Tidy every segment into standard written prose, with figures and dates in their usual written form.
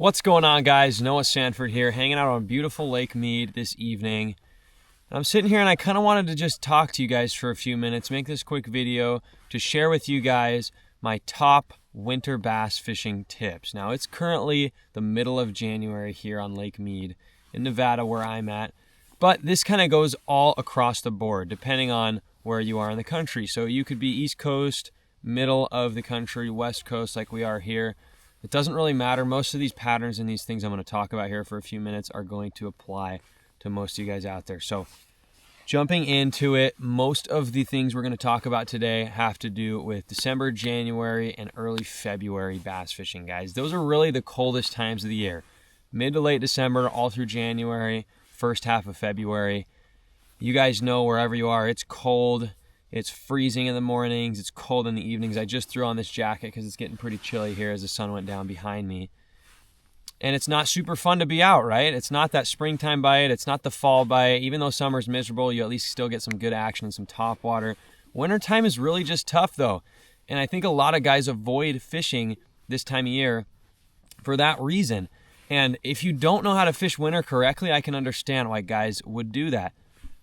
What's going on, guys? Noah Sanford here, hanging out on beautiful Lake Mead this evening. I'm sitting here and I kind of wanted to just talk to you guys for a few minutes, make this quick video to share with you guys my top winter bass fishing tips. Now, it's currently the middle of January here on Lake Mead in Nevada where I'm at, but this kind of goes all across the board depending on where you are in the country. So you could be East Coast, middle of the country, West Coast like we are here. It doesn't really matter. Most of these patterns and these things I'm going to talk about here for a few minutes are going to apply to most of you guys out there. So jumping into it, most of the things we're going to talk about today have to do with December, January, and early February bass fishing, guys. Those are really the coldest times of the year. Mid to late December, all through January, first half of February. You guys know wherever you are, it's cold. It's freezing in the mornings. It's cold in the evenings. I just threw on this jacket because it's getting pretty chilly here as the sun went down behind me. And it's not super fun to be out, right? It's not that springtime bite. It's not the fall bite. Even though summer's miserable, you at least still get some good action and some top water. Wintertime is really just tough, though. And I think a lot of guys avoid fishing this time of year for that reason. And if you don't know how to fish winter correctly, I can understand why guys would do that.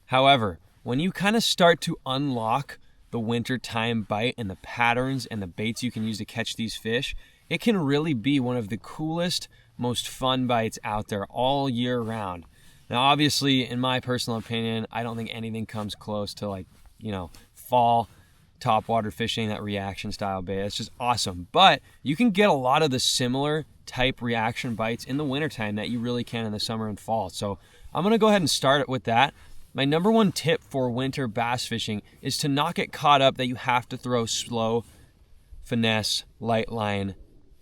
However, when you kind of start to unlock the wintertime bite and the patterns and the baits you can use to catch these fish, it can really be one of the coolest, most fun bites out there all year round. Now, obviously, in my personal opinion, I don't think anything comes close to fall topwater fishing, that reaction style bait. It's just awesome. But you can get a lot of the similar type reaction bites in the wintertime that you really can in the summer and fall. So I'm going to go ahead and start it with that. My number one tip for winter bass fishing is to not get caught up that you have to throw slow, finesse, light line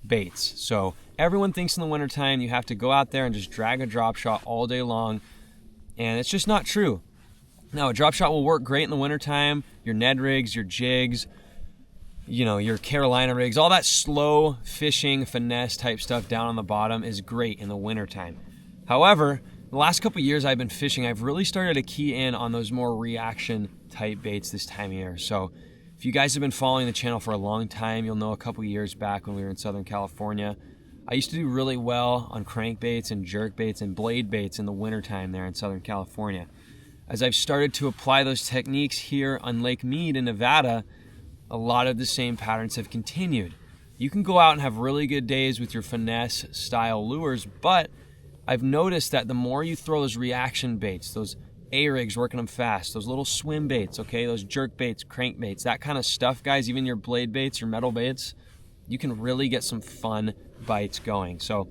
baits. So everyone thinks in the wintertime you have to go out there and just drag a drop shot all day long, and it's just not true. Now, a drop shot will work great in the wintertime. Your Ned rigs, your jigs, your Carolina rigs, all that slow fishing, finesse type stuff down on the bottom is great in the wintertime. However, the last couple of years I've been fishing, I've really started to key in on those more reaction type baits this time of year. So if you guys have been following the channel for a long time, you'll know a couple of years back when we were in Southern California, I used to do really well on crankbaits and jerkbaits and blade baits in the wintertime there in Southern California. As I've started to apply those techniques here on Lake Mead in Nevada, a lot of the same patterns have continued. You can go out and have really good days with your finesse style lures, but I've noticed that the more you throw those reaction baits, those A-rigs working them fast, those little swim baits, okay, those jerk baits, crank baits, that kind of stuff, guys, even your blade baits, your metal baits, you can really get some fun bites going. So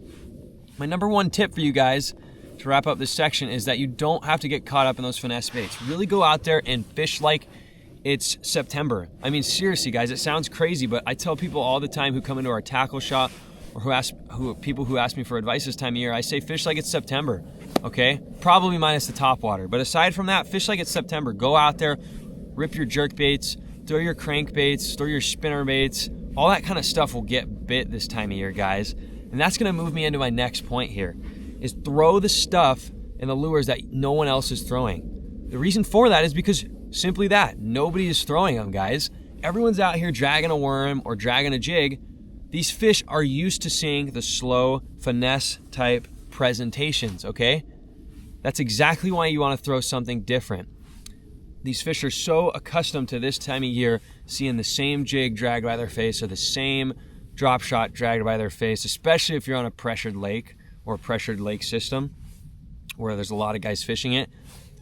my number one tip for you guys to wrap up this section is that you don't have to get caught up in those finesse baits. Really go out there and fish like it's September. I mean, seriously, guys, it sounds crazy, but I tell people all the time who come into our tackle shop or people who ask me for advice this time of year, I say fish like it's September, okay? Probably minus the top water. But aside from that, fish like it's September. Go out there, rip your jerk baits, throw your crank baits, throw your spinner baits. All that kind of stuff will get bit this time of year, guys. And that's going to move me into my next point here, is throw the stuff and the lures that no one else is throwing. The reason for that is because simply that, nobody is throwing them, guys. Everyone's out here dragging a worm or dragging a jig. These fish are used to seeing the slow finesse type presentations, okay? That's exactly why you want to throw something different. These fish are so accustomed to this time of year seeing the same jig dragged by their face or the same drop shot dragged by their face, especially if you're on a pressured lake or a pressured lake system where there's a lot of guys fishing it.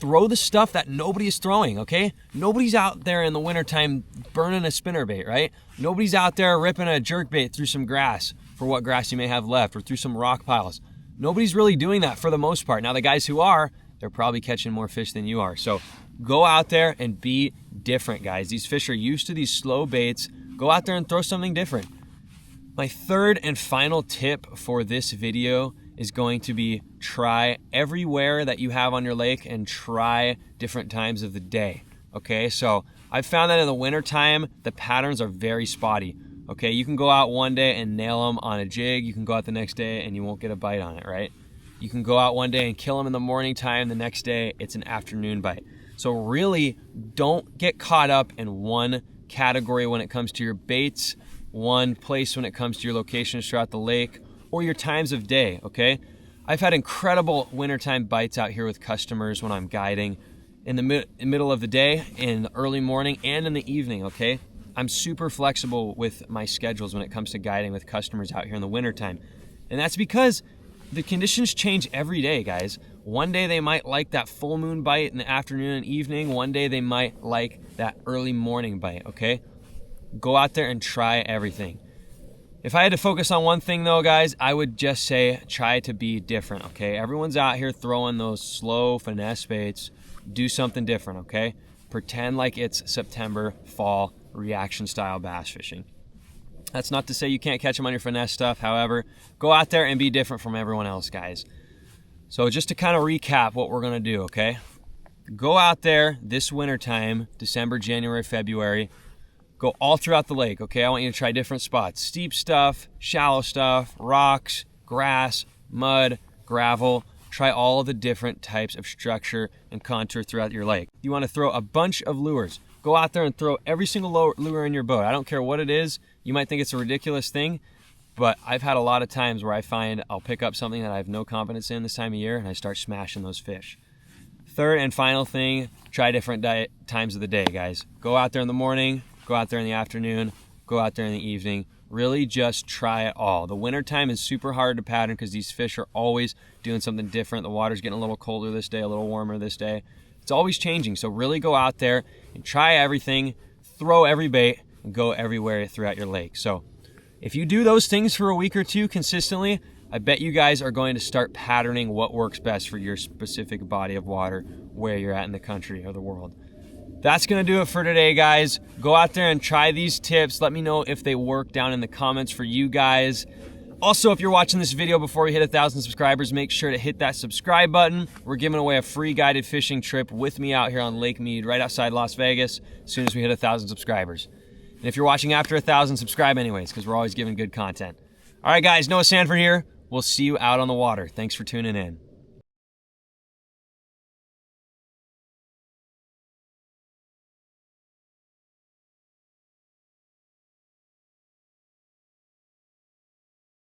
Throw the stuff that nobody is throwing, okay? Nobody's out there in the wintertime burning a spinnerbait, right? Nobody's out there ripping a jerkbait through some grass, for what grass you may have left, or through some rock piles. Nobody's really doing that for the most part. Now, the guys who are, they're probably catching more fish than you are. So go out there and be different, guys. These fish are used to these slow baits. Go out there and throw something different. My third and final tip for this video is going to be try everywhere that you have on your lake and try different times of the day, okay? So I've found that in the wintertime, the patterns are very spotty, okay? You can go out one day and nail them on a jig. You can go out the next day and you won't get a bite on it, right? You can go out one day and kill them in the morning time. The next day, it's an afternoon bite. So really, don't get caught up in one category when it comes to your baits, one place when it comes to your locations throughout the lake, or your times of day, okay? I've had incredible wintertime bites out here with customers when I'm guiding in the middle of the day, in the early morning, and in the evening, okay? I'm super flexible with my schedules when it comes to guiding with customers out here in the wintertime. And that's because the conditions change every day, guys. One day they might like that full moon bite in the afternoon and evening. One day they might like that early morning bite, okay? Go out there and try everything. If I had to focus on one thing though, guys, I would just say try to be different, okay? Everyone's out here throwing those slow finesse baits. Do something different, okay? Pretend like it's September, fall, reaction style bass fishing. That's not to say you can't catch them on your finesse stuff. However, go out there and be different from everyone else, guys. So just to kind of recap what we're gonna do, okay? Go out there this wintertime, December, January, February. Go all throughout the lake, okay? I want you to try different spots. Steep stuff, shallow stuff, rocks, grass, mud, gravel. Try all of the different types of structure and contour throughout your lake. You wanna throw a bunch of lures. Go out there and throw every single lure in your boat. I don't care what it is. You might think it's a ridiculous thing, but I've had a lot of times where I find I'll pick up something that I have no confidence in this time of year and I start smashing those fish. Third and final thing, try different times of the day, guys. Go out there in the morning, go out there in the afternoon, go out there in the evening. Really just try it all. The wintertime is super hard to pattern because these fish are always doing something different. The water's getting a little colder this day, a little warmer this day. It's always changing, so really go out there and try everything, throw every bait, and go everywhere throughout your lake. So if you do those things for a week or two consistently, I bet you guys are going to start patterning what works best for your specific body of water, where you're at in the country or the world. That's gonna do it for today, guys. Go out there and try these tips. Let me know if they work down in the comments for you guys. Also, if you're watching this video before we hit 1,000 subscribers, make sure to hit that subscribe button. We're giving away a free guided fishing trip with me out here on Lake Mead, right outside Las Vegas, as soon as we hit 1,000 subscribers. And if you're watching after 1,000, subscribe anyways, because we're always giving good content. All right, guys, Noah Sanford here. We'll see you out on the water. Thanks for tuning in.